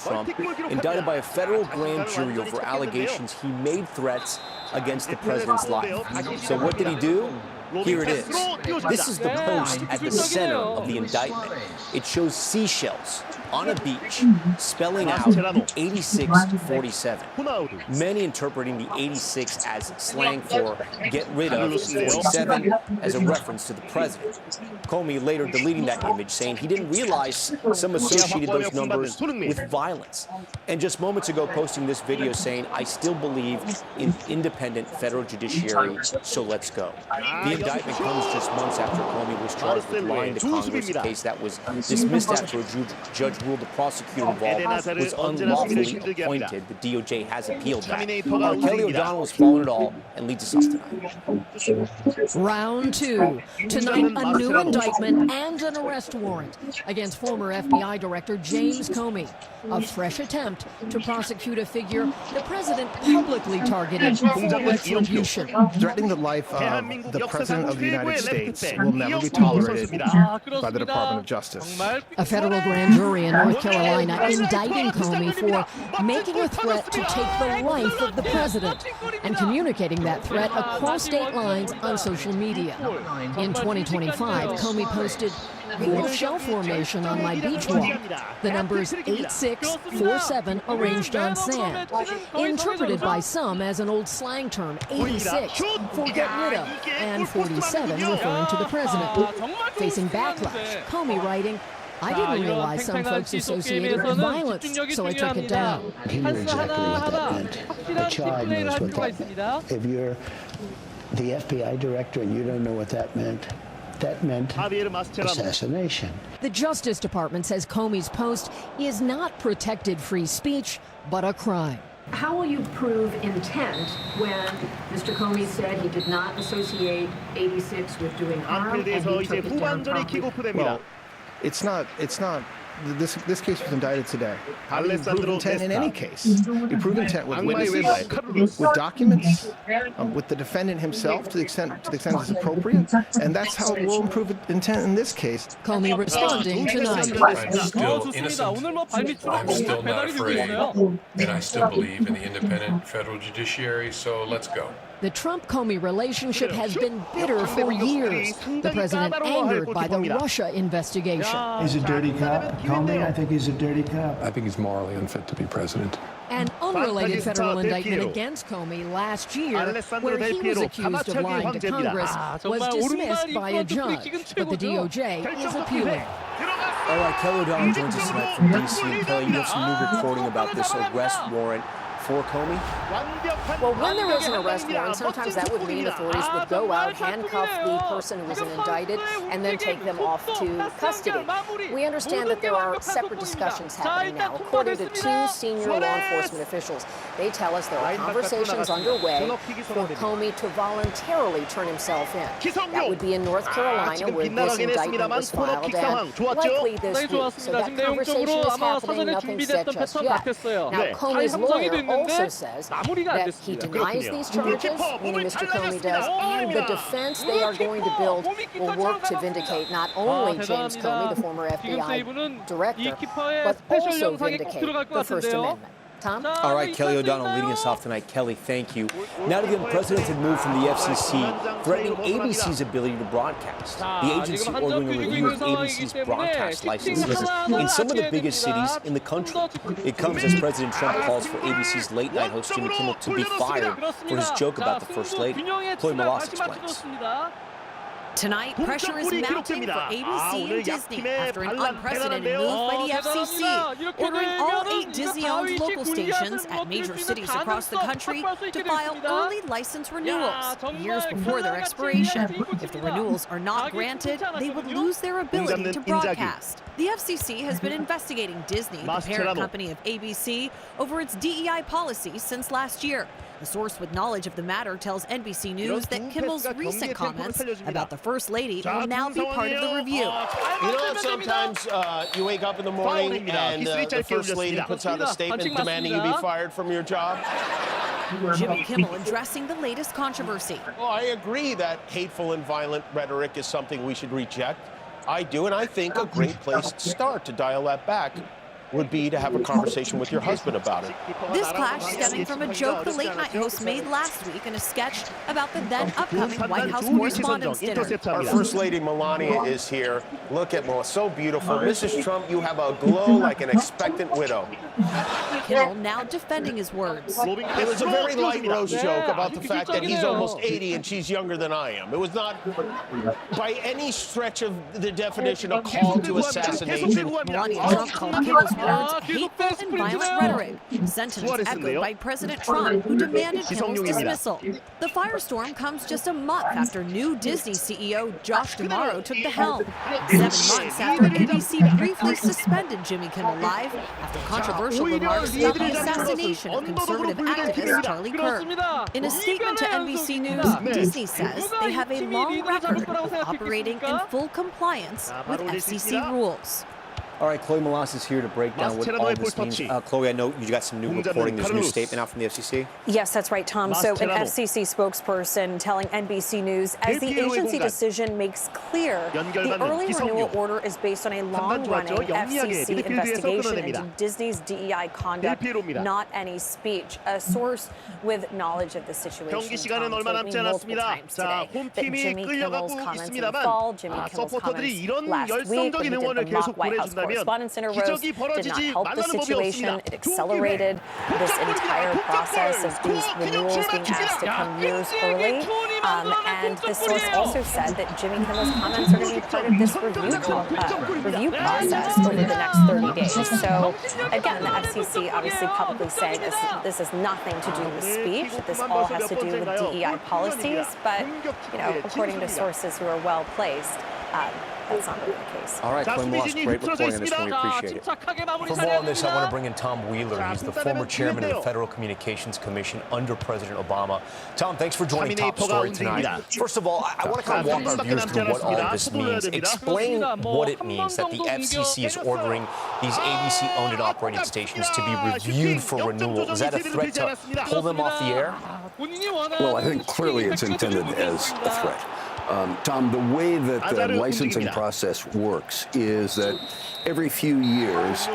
Trump, indicted by a federal grand jury over allegations he made threats against the president's life. So what did he do? Here it is. This is the post at the center of the indictment. It shows seashells on a beach, spelling out 8647. Many interpreting the 86 as slang for get rid of, 47 as a reference to the president. Comey later deleting that image, saying he didn't realize some associated those numbers with violence. And just moments ago posting this video saying, I still believe in independent federal judiciary, so let's go. The indictment comes just months after Comey was charged with lying to Congress, a case that was dismissed after a judge ruled the prosecutor involved was unlawfully appointed. The DOJ has appealed that. Kelly O'Donnell has followed it all and leads us off tonight. Round two. Tonight, a new indictment and an arrest warrant against former FBI Director James Comey. A fresh attempt to prosecute a figure the president publicly targeted for retribution. Threatening the life of the President of the United States will never be tolerated by the Department of Justice. A federal grand jury in North Carolina indicting Comey for making a threat to take the life of the president and communicating that threat across state lines on social media. In 2025, Comey posted, "Cool shell formation on my beach walk." The numbers 8647 arranged on sand, interpreted by some as an old slang term, 86 for get rid of, and 47 referring to the president. Facing backlash, Comey writing, "I didn't realize some folks associated with violence, so I took it down." He knew exactly what that meant. The child knows what that meant. If you're the FBI director and you don't know what that meant assassination. The Justice Department says Comey's post is not protected free speech, but a crime. How will you prove intent when Mr. Comey said he did not associate 86 with doing harm and he took it down promptly? Well, it's not. This case was indicted today. How do you prove intent in any case? You prove intent with witnesses, with documents, with the defendant himself to the extent it's appropriate, and that's how we'll prove intent in this case. Comey responding tonight. I'm still innocent. I'm still not afraid, and I still believe in the independent federal judiciary, so let's go. The Trump-Comey relationship has been bitter for years. The president angered by the Russia investigation. He's a dirty cop. Comey, I think he's a dirty cop. I think he's morally unfit to be president. An unrelated federal indictment against Comey last year, where he was accused of lying to Congress, was dismissed by a judge, but the DOJ is appealing. All right, Kelly O'Donnell joins us tonight from D.C. And Kelly, you have some new reporting about this arrest warrant for Comey? Well, when there is an arrest warrant, sometimes that would mean authorities would go out, handcuff the person who was indicted, and then take them off to custody. We understand that there are separate discussions happening now. According to two senior law enforcement officials, they tell us there are conversations underway for Comey to voluntarily turn himself in. That would be in North Carolina, where this indictment was filed, and likely this week. So that conversation is happening, nothing set just yet. Now, Comey's lawyer also says that he denies these charges, meaning Mr. Comey does, and the defense they are going to build will work to vindicate not only James Comey, the former FBI director, but also vindicate the First Amendment. Tom? All right, Kelly O'Donnell leading us off tonight. Kelly, thank you. Now to the unprecedented move from the FCC threatening ABC's ability to broadcast. The agency ordering a review of ABC's broadcast licenses in some of the biggest cities in the country. It comes as President Trump calls for ABC's late-night host Jimmy Kimmel to be fired for his joke about the First Lady. Chloe Malas explains. Tonight, pressure is mounting for ABC and Disney after an unprecedented move by the FCC, ordering all 8 Disney-owned local stations at major cities across the country to file early license renewals years before their expiration. If the renewals are not granted, they would lose their ability to broadcast. The FCC has been investigating Disney, the parent company of ABC, over its DEI policy since last year. A source with knowledge of the matter tells NBC News that Kimmel's recent comments about the First Lady will now be part of the review. You know, sometimes you wake up in the morning and the First Lady puts out a statement demanding you be fired from your job? Jimmy Kimmel addressing the latest controversy. Well, I agree that hateful and violent rhetoric is something we should reject. I do, and I think a great place to start to dial that back would be to have a conversation with your husband about it. This clash stemming from a joke the late-night host made last week in a sketch about the then-upcoming White House Correspondents' Dinner. Our First Lady Melania is here. Look at Melania, so beautiful. Mrs. Trump, you have a glow like an expectant widow. Kimmel now defending his words. It was a very light roast joke about the fact that he's almost 80 and she's younger than I am. It was not, by any stretch of the definition, a call to assassination. Melania Trump called Kimmel's words hateful and violent rhetoric, sentiments echoed by President Trump, who demanded Kimmel's dismissal. The firestorm comes just a month after new Disney CEO Josh D'Amaro took the helm, 7 months after ABC briefly suspended Jimmy Kimmel Live after controversial remarks about the assassination of conservative activist Charlie Kirk. In a statement to NBC News, Disney says they have a long record of operating in full compliance with FCC rules. All right, Chloe Molas is here to break down what all this means. Chloe, I know you got some new reporting. There's a new statement out from the FCC. Yes, that's right, Tom. So an FCC spokesperson telling NBC News, as the agency decision makes clear, the early renewal order is based on a long-running FCC investigation into Disney's DEI conduct, not any speech. A source with knowledge of the situation, Tom, told me multiple times today that Jimmy Kimmel's comments in the fall, Jimmy Kimmel's comments last week, when he did the mock White House Correspondents' Dinner roast, did not help the situation. It accelerated this entire process of these renewals being asked to come years early. And the source also said that Jimmy Kimmel's comments are going to be part of this review process over the next 30 days. So, again, the FCC obviously publicly saying this has nothing to do with speech. This all has to do with DEI policies. But, you know, according to sources who are well placed, that's not really the case. All right, Chloe Molas, great reporting on this one. We appreciate it. For more on this, I want to bring in Tom Wheeler. He's the former chairman of the Federal Communications Commission under President Obama. Tom, thanks for joining Top Story tonight. First of all, I want to kind of walk our viewers through what all of this means. Explain what it means that the FCC is ordering these ABC-owned and operated stations to be reviewed for renewal. Is that a threat to pull them off the air? Well, I think clearly it's intended as a threat. Tom, the way that the licensing process works is that every few years,